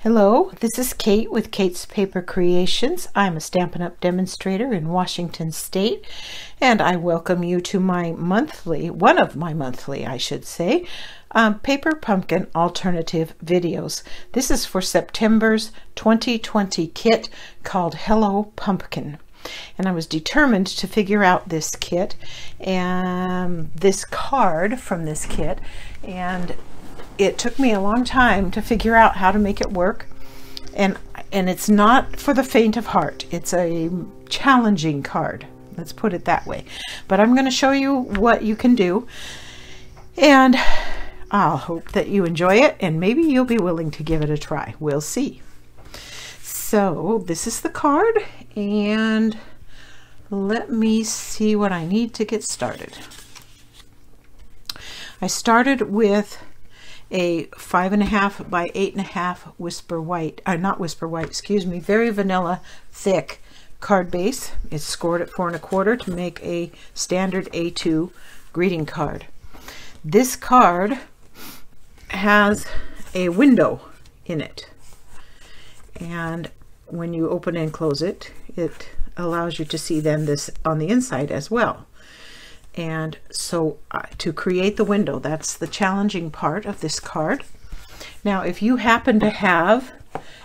Hello, this is Kate with Kate's Paper Creations. I'm a Stampin' Up! Demonstrator in Washington State, and I welcome you to my monthly, one of my monthly, I should say, Paper Pumpkin Alternative videos. This is for September's 2020 kit called Hello Pumpkin. And I was determined to figure out this kit and this card from this kit, and it took me a long time to figure out how to make it work, and it's not for the faint of heart. It's a challenging card, let's put it that way, but I'm going to show you what you can do, and I'll hope that you enjoy it, and maybe you'll be willing to give it a try. We'll see. So this is the card, and let me see what I need to get started. I started with a 5.5 by 8.5 Whisper White, not Whisper White, excuse me, Very Vanilla thick card base. It's scored at 4 1/4 to make a standard A2 greeting card. This card has a window in it, and when you open and close it, it allows you to see then this on the inside as well. And so to create the window, that's the challenging part of this card. Now, if you happen to have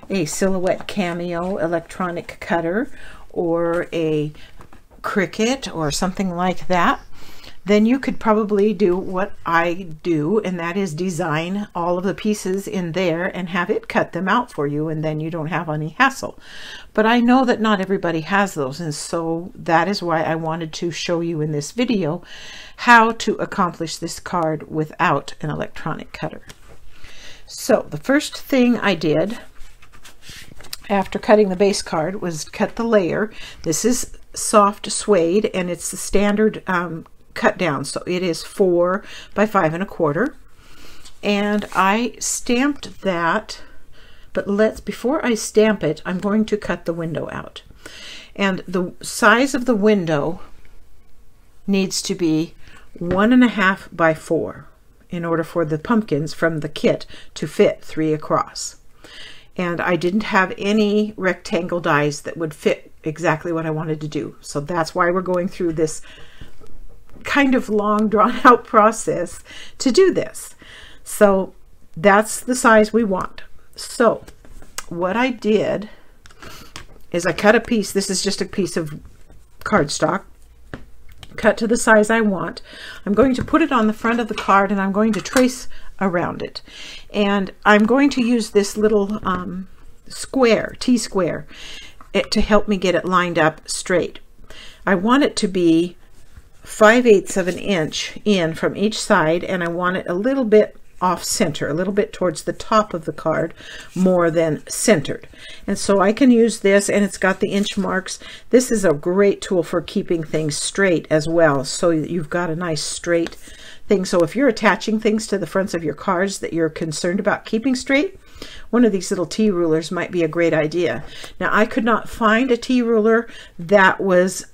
a Silhouette Cameo electronic cutter or a Cricut or something like that, then you could probably do what I do, and that is design all of the pieces in there and have it cut them out for you, and then you don't have any hassle. But I know that not everybody has those, and so that is why I wanted to show you in this video how to accomplish this card without an electronic cutter. So the first thing I did after cutting the base card was cut the layer. This is soft suede, and it's the standard cut down, so it is 4 by 5 1/4, and I stamped that. But before I stamp it, I'm going to cut the window out, and the size of the window needs to be 1.5 by 4 in order for the pumpkins from the kit to fit 3 across. And I didn't have any rectangle dies that would fit exactly what I wanted to do, so that's why we're going through this kind of long drawn out process to do this. So that's the size we want. So what I did is I cut a piece. This is just a piece of cardstock cut to the size I want. I'm going to put it on the front of the card, and I'm going to trace around it, and I'm going to use this little square, T-square, to help me get it lined up straight. I want it to be 5/8 of an inch in from each side, and I want it a little bit off center, a little bit towards the top of the card more than centered. And so I can use this, and it's got the inch marks. This is a great tool for keeping things straight as well, so you've got a nice straight thing. So if you're attaching things to the fronts of your cards that you're concerned about keeping straight, one of these little T-rulers might be a great idea. Now, I could not find a T-ruler that was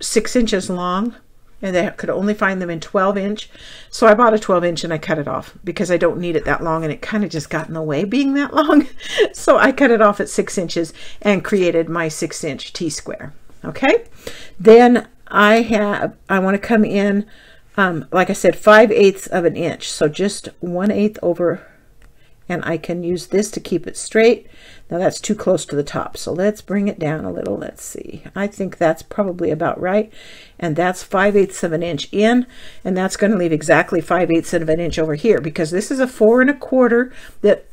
6 inches long, and I could only find them in 12-inch. So I bought a 12-inch and I cut it off because I don't need it that long, and it kind of just got in the way being that long. So I cut it off at 6 inches and created my 6-inch T-square. Okay, then I want to come in, like I said, 5/8 of an inch. So just 1/8 over, and I can use this to keep it straight. Now that's too close to the top, so let's bring it down a little. Let's see. I think that's probably about right, and that's 5/8 of an inch in, and that's going to leave exactly 5/8 of an inch over here, because this is a 4 1/4.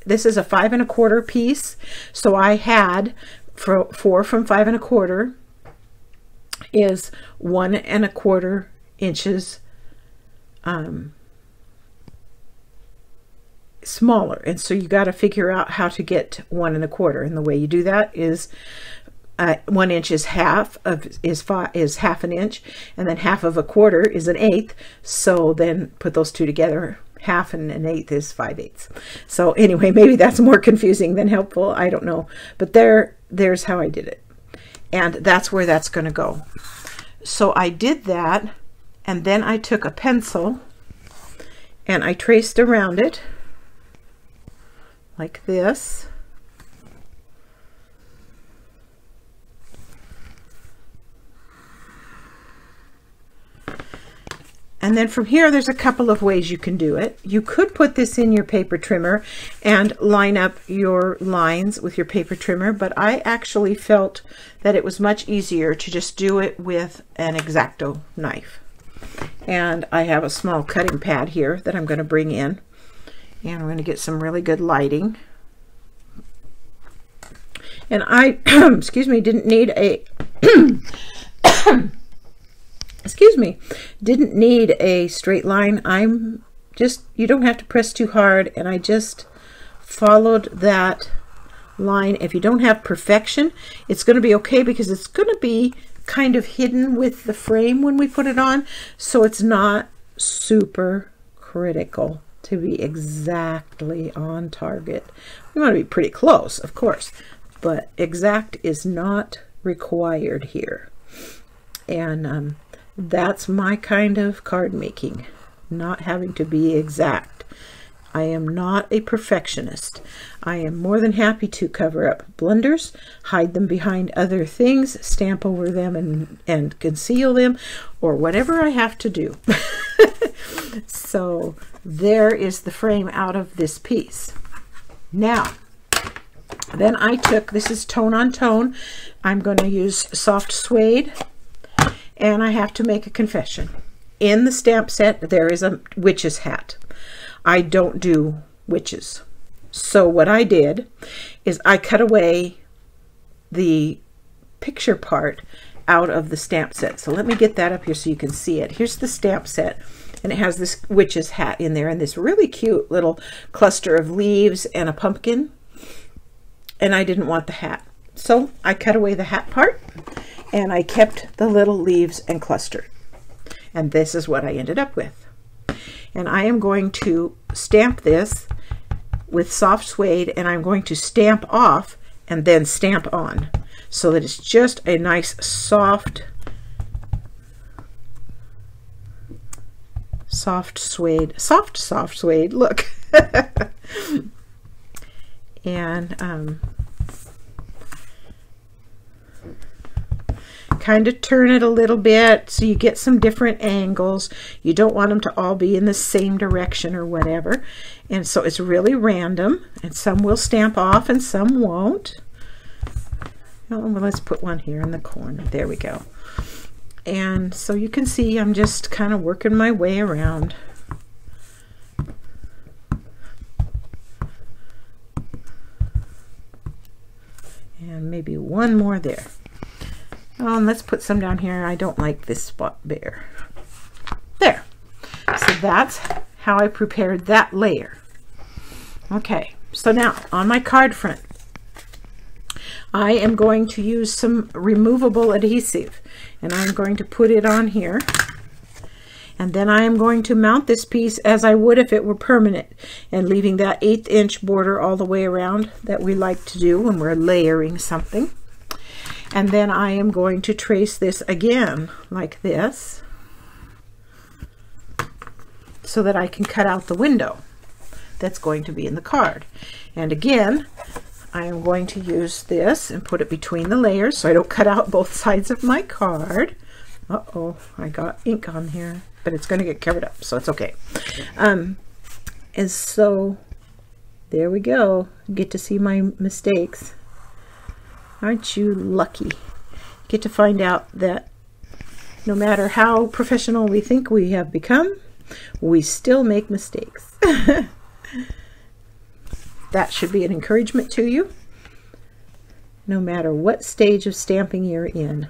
This is a 5 1/4 piece, so I had 4 from 5 1/4 is 1 1/4 inches smaller, and so you got to figure out how to get 1 1/4, and the way you do that is 1 inch is half an inch, and then half of a quarter is 1/8. So then put those two together. Half and 1/8 is 5/8. So anyway, maybe that's more confusing than helpful. I don't know, but there's how I did it, and that's where that's going to go. So I did that, and then I took a pencil and I traced around it like this, then from here, there's a couple of ways you can do it. You could put this in your paper trimmer and line up your lines with your paper trimmer, but I actually felt that it was much easier to just do it with an X-Acto knife. And I have a small cutting pad here that I'm going to bring in, and I'm going to get some really good lighting. And I, excuse me, didn't need a, excuse me, didn't need a straight line. I'm just, you don't have to press too hard, and I just followed that line. If you don't have perfection, it's going to be okay, because it's going to be kind of hidden with the frame when we put it on, so it's not super critical to be exactly on target. We want to be pretty close, of course, but exact is not required here. And that's my kind of card making, not having to be exact. I am not a perfectionist. I am more than happy to cover up blunders, hide them behind other things, stamp over them and conceal them, or whatever I have to do. So there is the frame out of this piece. Now, then I took, this is tone on tone. I'm going to use soft suede, and I have to make a confession. In the stamp set, there is a witch's hat. I don't do witches. So what I did is I cut away the picture part out of the stamp set. So let me get that up here so you can see it. Here's the stamp set, and it has this witch's hat in there and this really cute little cluster of leaves and a pumpkin. And I didn't want the hat. So I cut away the hat part, and I kept the little leaves and cluster. And this is what I ended up with. And I am going to stamp this with soft suede, and I'm going to stamp off and then stamp on, so that it's just a nice soft suede, soft suede look. And kind of turn it a little bit so you get some different angles. You don't want them to all be in the same direction or whatever. And so it's really random, and some will stamp off and some won't. Oh, well, let's put one here in the corner. There we go. And so you can see I'm just kind of working my way around. And maybe one more there. Oh, and let's put some down here. I don't like this spot bare. There. So that's how I prepared that layer. Okay, so now on my card front, I am going to use some removable adhesive, and I'm going to put it on here. And then I am going to mount this piece as I would if it were permanent, and leaving that 1/8 inch border all the way around that we like to do when we're layering something. And then I am going to trace this again like this, so that I can cut out the window that's going to be in the card. And again, I am going to use this and put it between the layers so I don't cut out both sides of my card. Uh-oh, I got ink on here, but it's going to get covered up, so it's okay. And so there we go. Get to see my mistakes. Aren't you lucky? Get to find out that no matter how professional we think we have become, we still make mistakes. That should be an encouragement to you, no matter what stage of stamping you're in.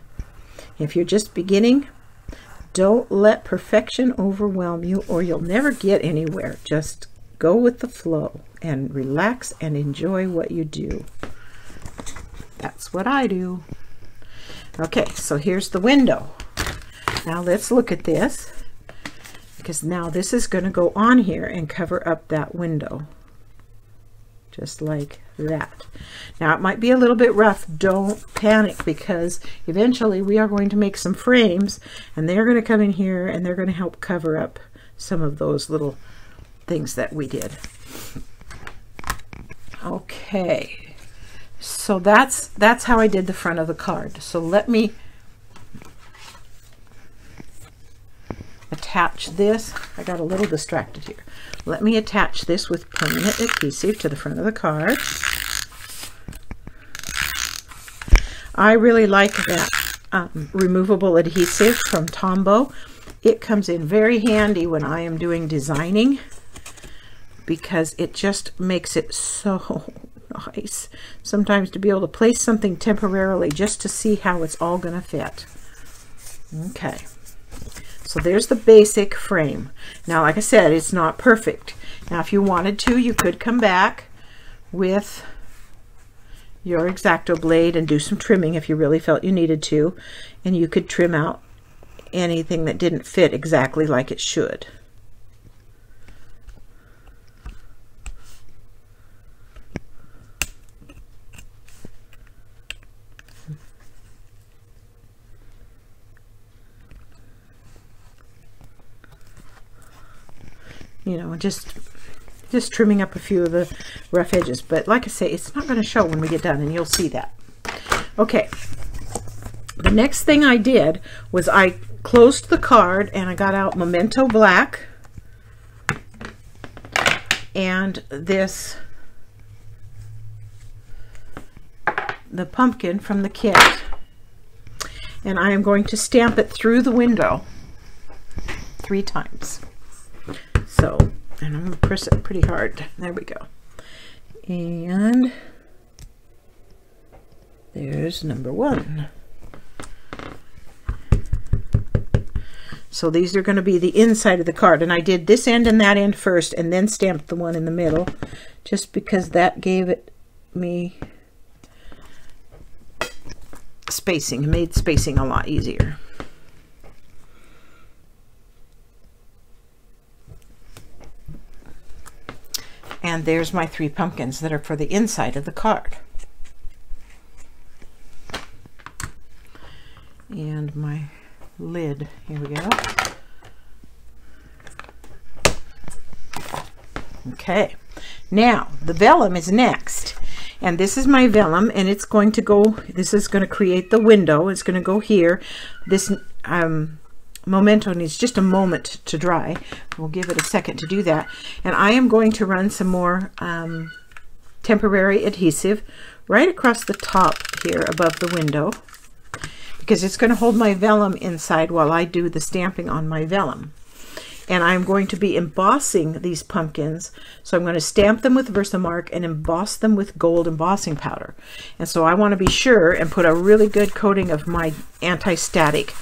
If you're just beginning, don't let perfection overwhelm you, or you'll never get anywhere. Just go with the flow and relax and enjoy what you do. That's what I do. Okay, so here's the window. Now let's look at this, because now this is going to go on here and cover up that window. Just like that. Now it might be a little bit rough. Don't panic, because eventually we are going to make some frames, and they're going to come in here and they're going to help cover up some of those little things that we did. Okay, so that's how I did the front of the card. So let me attach attach this. I got a little distracted here. Let me attach this with permanent adhesive to the front of the card. I really like that removable adhesive from Tombow. It comes in very handy when I am doing designing because it just makes it so nice sometimes to be able to place something temporarily just to see how it's all going to fit. Okay, so there's the basic frame. Now, like I said, it's not perfect. Now, if you wanted to, you could come back with your X-Acto blade and do some trimming if you really felt you needed to, and you could trim out anything that didn't fit exactly like it should. You know, just trimming up a few of the rough edges. But like I say, it's not going to show when we get done, and you'll see that. Okay. The next thing I did was I closed the card and I got out Memento Black and this, the pumpkin from the kit. And I am going to stamp it through the window 3 times. So, and I'm going to press it pretty hard. There we go. And there's number 1. So these are going to be the inside of the card. And I did this end and that end first and then stamped the one in the middle just because that gave it me spacing. It made spacing a lot easier. And there's my 3 pumpkins that are for the inside of the card. And my lid, here we go. Okay, now the vellum is next. And this is my vellum, and it's going to go, this is going to create the window. It's going to go here. This Memento needs just a moment to dry. We'll give it a second to do that. And I am going to run some more temporary adhesive right across the top here above the window because it's going to hold my vellum inside while I do the stamping on my vellum. And I'm going to be embossing these pumpkins. So I'm going to stamp them with Versamark and emboss them with gold embossing powder. And so I want to be sure and put a really good coating of my anti-static.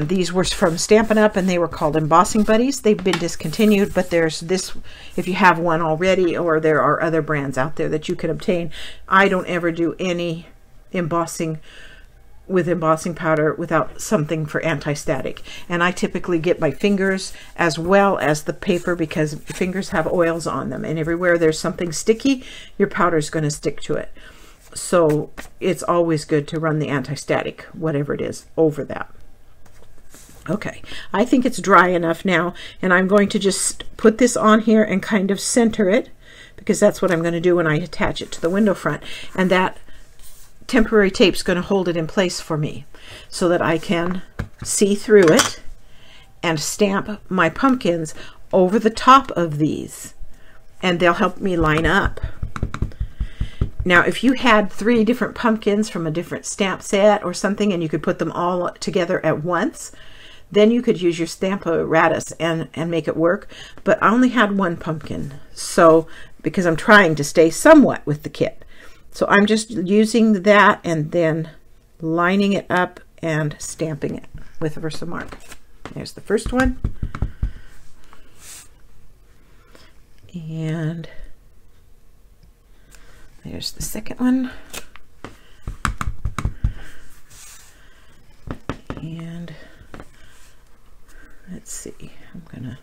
These were from Stampin' Up! And they were called Embossing Buddies. They've been discontinued, but there's this, if you have one already, or there are other brands out there that you can obtain. I don't ever do any embossing with embossing powder without something for anti-static. And I typically get my fingers as well as the paper because fingers have oils on them. And everywhere there's something sticky, your powder is going to stick to it. So it's always good to run the anti-static, whatever it is, over that. Okay, I think it's dry enough now, and I'm going to just put this on here and kind of center it because that's what I'm going to do when I attach it to the window front. And that temporary tape is going to hold it in place for me so that I can see through it and stamp my pumpkins over the top of these, and they'll help me line up. Now, if you had 3 different pumpkins from a different stamp set or something and you could put them all together at once, then you could use your Stamparatus and make it work. But I only had 1 pumpkin, so because I'm trying to stay somewhat with the kit. So I'm just using that and then lining it up and stamping it with Versamark. There's the first one. And there's the second one. And let's see, I'm gonna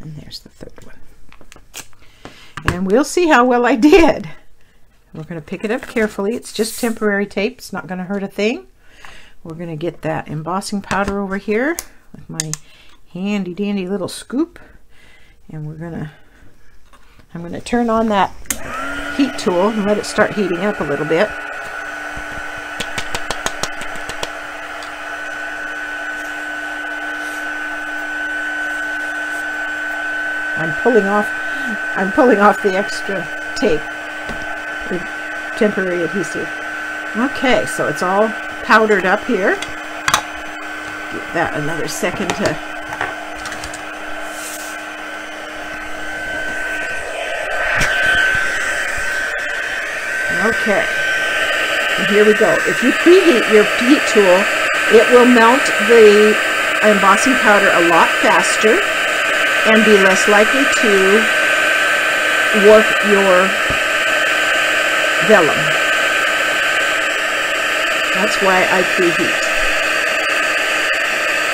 and there's the third one. And we'll see how well I did. We're going to pick it up carefully. It's just temporary tape. It's not going to hurt a thing. We're going to get that embossing powder over here with my handy dandy little scoop. And I'm going to turn on that heat tool and let it start heating up a little bit. I'm pulling off the extra tape, the temporary adhesive. Okay, so it's all powdered up here. Give that another second to okay. And here we go. If you preheat your heat tool, it will melt the embossing powder a lot faster and be less likely to warp your vellum. That's why I preheat.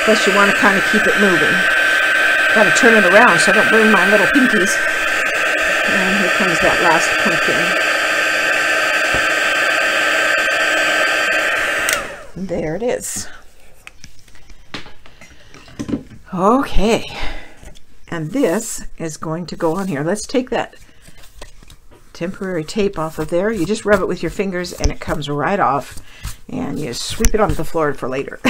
Plus you want to kind of keep it moving. Got to turn it around so I don't burn my little pinkies. And here comes that last pumpkin. There it is. Okay, and this is going to go on here. Let's take that temporary tape off of there. You just rub it with your fingers and it comes right off, and you sweep it onto the floor for later.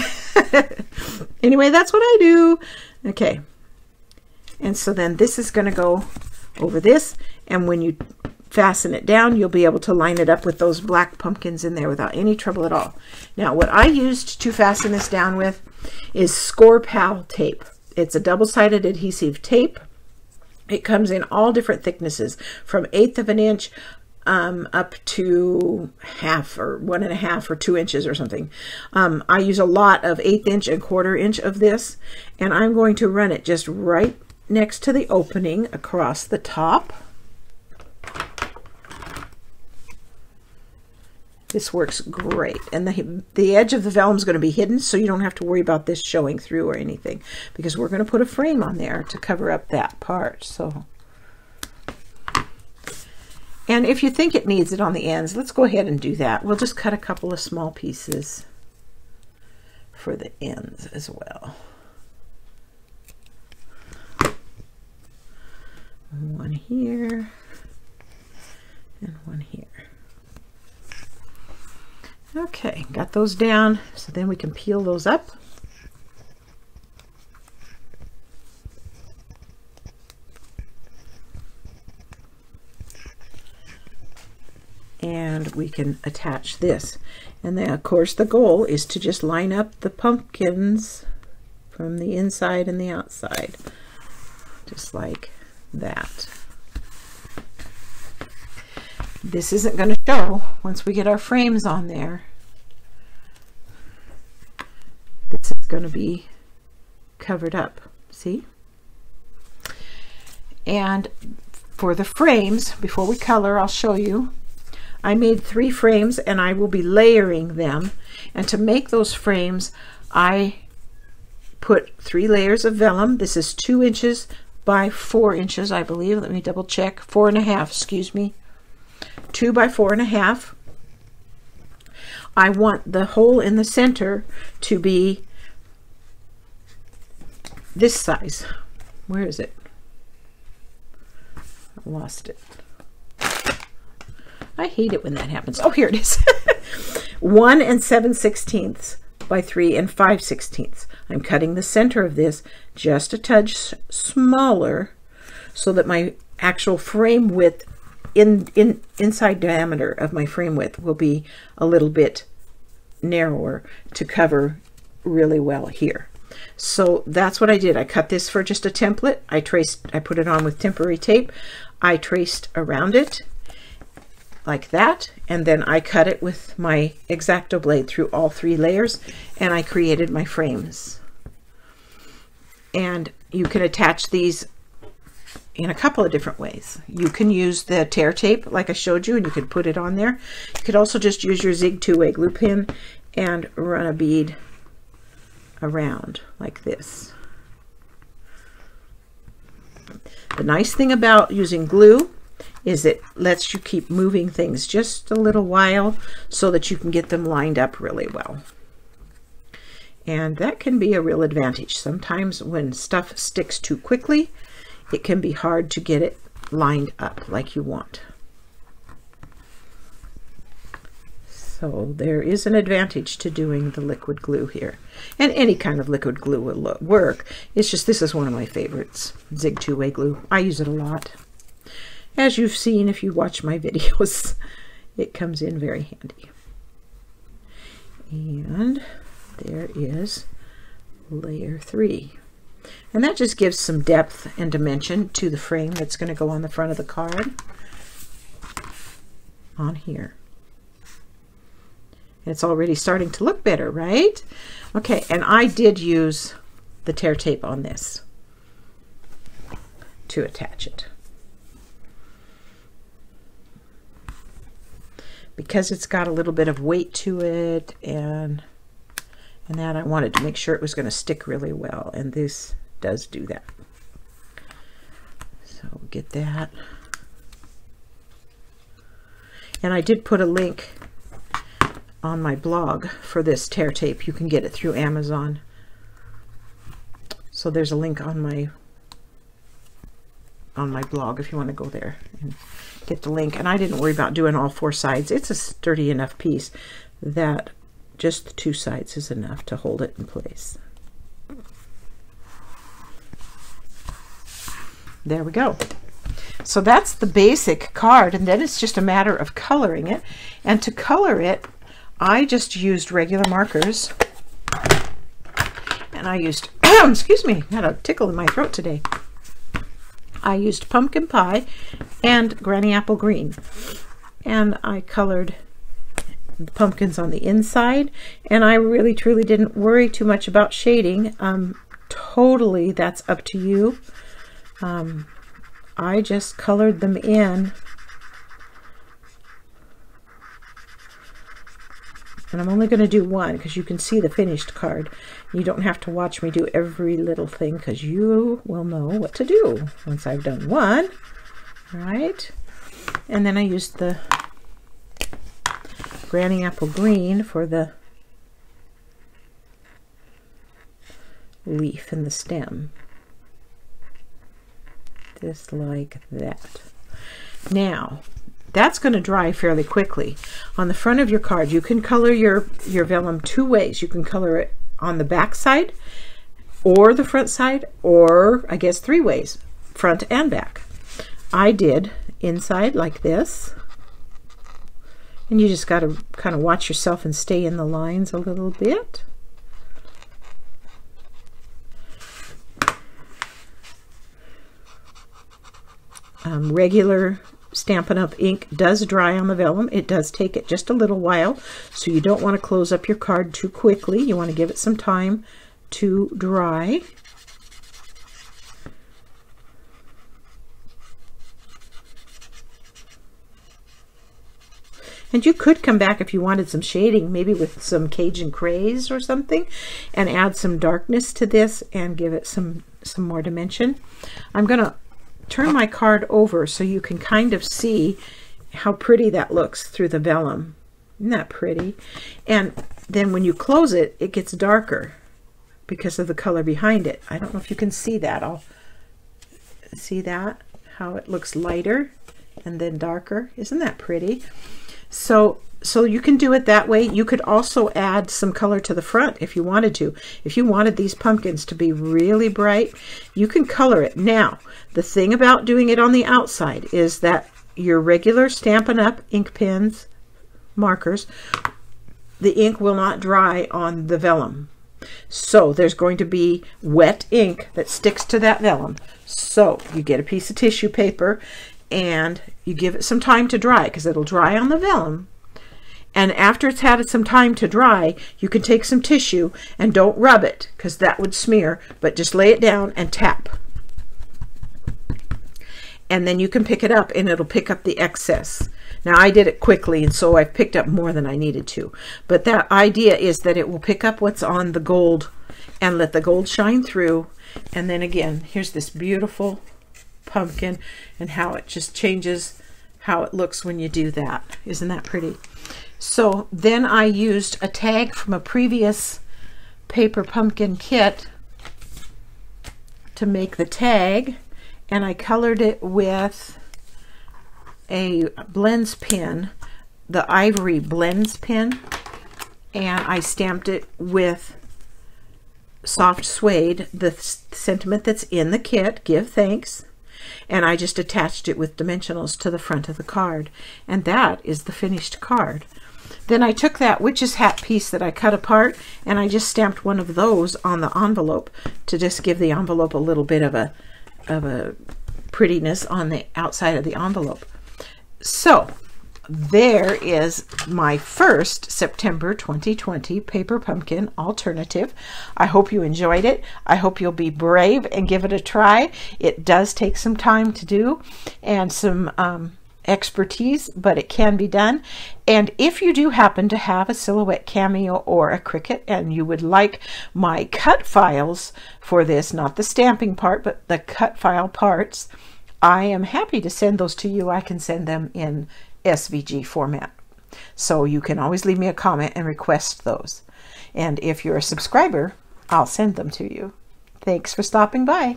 Anyway, that's what I do. Okay, and so then this is going to go over this, and when you fasten it down, you'll be able to line it up with those black pumpkins in there without any trouble at all. Now, what I used to fasten this down with is Score Pal tape. It's a double-sided adhesive tape. It comes in all different thicknesses, from 1/8 of an inch up to half or 1.5 or 2 inches or something. I use a lot of 1/8 inch and 1/4 inch of this, and I'm going to run it just right next to the opening across the top. This works great, and the edge of the vellum is going to be hidden, so you don't have to worry about this showing through or anything, because we're going to put a frame on there to cover up that part. So, and if you think it needs it on the ends, let's go ahead and do that. We'll just cut a couple of small pieces for the ends as well. One here and one here. Okay, got those down, so then we can peel those up. And we can attach this. And then, of course, the goal is to just line up the pumpkins from the inside and the outside, just like that. This isn't going to show once we get our frames on there. This is going to be covered up, see? And for the frames, before we color, I'll show you. I made 3 frames and I will be layering them. And to make those frames, I put 3 layers of vellum. This is 2 inches by 4 inches, I believe. Let me double check. 4.5, excuse me. 2 by 4.5. I want the hole in the center to be this size. Where is it? I lost it. I hate it when that happens. Oh, here it is. 1 7/16 by 3 5/16. I'm cutting the center of this just a touch smaller so that my actual frame width inside diameter of my frame width will be a little bit narrower to cover really well here. So that's what I did. I cut this for just a template. I put it on with temporary tape. I traced around it like that, and then I cut it with my X-Acto blade through all 3 layers, and I created my frames. And you can attach these in a couple of different ways. You can use the tear tape like I showed you, and you could put it on there. You could also just use your Zig 2-way glue pin and run a bead around like this. The nice thing about using glue is it lets you keep moving things just a little while so that you can get them lined up really well. And that can be a real advantage. Sometimes when stuff sticks too quickly, it can be hard to get it lined up like you want. So there is an advantage to doing the liquid glue here. And any kind of liquid glue will work. It's just this is one of my favorites, Zig two-way glue. I use it a lot. As you've seen if you watch my videos, it comes in very handy. And there is layer 3. And that just gives some depth and dimension to the frame that's going to go on the front of the card on here. It's already starting to look better, right? Okay, and I did use the tear tape on this to attach it. Because it's got a little bit of weight to it and that, I wanted to make sure it was going to stick really well, and this does do that. So get that. And I did put a link on my blog for this tear tape. You can get it through Amazon. So there's a link on my blog if you want to go there and get the link. And I didn't worry about doing all 4 sides. It's a sturdy enough piece that just the 2 sides is enough to hold it in place. There we go. So that's the basic card, and then it's just a matter of coloring it. And to color it, I just used regular markers, and I used, excuse me, I had a tickle in my throat today. I used pumpkin pie and granny apple green, and I colored the pumpkins on the inside, and I really truly didn't worry too much about shading. Totally, that's up to you. I just colored them in, and I'm only going to do one because you can see the finished card. You don't have to watch me do every little thing because you will know what to do once I've done one. All right, and then I used the granny apple green for the leaf and the stem. Just like that. Now, that's going to dry fairly quickly. On the front of your card, you can color your vellum 2 ways. You can color it on the back side or the front side, or I guess 3 ways, front and back. I did inside like this. And you just got to kind of watch yourself and stay in the lines a little bit. Regular Stampin' Up! Ink does dry on the vellum. It does take it just a little while, so you don't want to close up your card too quickly. You want to give it some time to dry. And you could come back if you wanted some shading, maybe with some Cajun Craze or something, and add some darkness to this and give it some more dimension. I'm going to turn my card over so you can kind of see how pretty that looks through the vellum. Isn't that pretty? And then when you close it, it gets darker because of the color behind it. I don't know if you can see that. I'll see that, how it looks lighter and then darker. Isn't that pretty? So you can do it that way. You could also add some color to the front if you wanted to. If you wanted these pumpkins to be really bright, you can color it. Now, the thing about doing it on the outside is that your regular Stampin' Up! Ink pens, markers, the ink will not dry on the vellum. So there's going to be wet ink that sticks to that vellum. So you get a piece of tissue paper and you give it some time to dry because it'll dry on the vellum. And after it's had some time to dry, you can take some tissue and don't rub it because that would smear, but just lay it down and tap. And then you can pick it up and it'll pick up the excess. Now I did it quickly and so I picked up more than I needed to. But that idea is that it will pick up what's on the gold and let the gold shine through. And then again, here's this beautiful pumpkin and how it just changes how it looks when you do that. Isn't that pretty? So then I used a tag from a previous paper pumpkin kit to make the tag, and I colored it with a blends pen the Ivory Blends pen, and I stamped it with Soft Suede, the sentiment that's in the kit, Give Thanks, and I just attached it with dimensionals to the front of the card, and that is the finished card. Then I took that witch's hat piece that I cut apart, and I just stamped one of those on the envelope to just give the envelope a little bit of a prettiness on the outside of the envelope. So there is my first September 2020 Paper Pumpkin alternative. I hope you enjoyed it. I hope you'll be brave and give it a try. It does take some time to do and some expertise, but it can be done. And if you do happen to have a Silhouette Cameo or a Cricut and you would like my cut files for this, not the stamping part, but the cut file parts, I am happy to send those to you. I can send them in SVG format. So you can always leave me a comment and request those. And if you're a subscriber, I'll send them to you. Thanks for stopping by.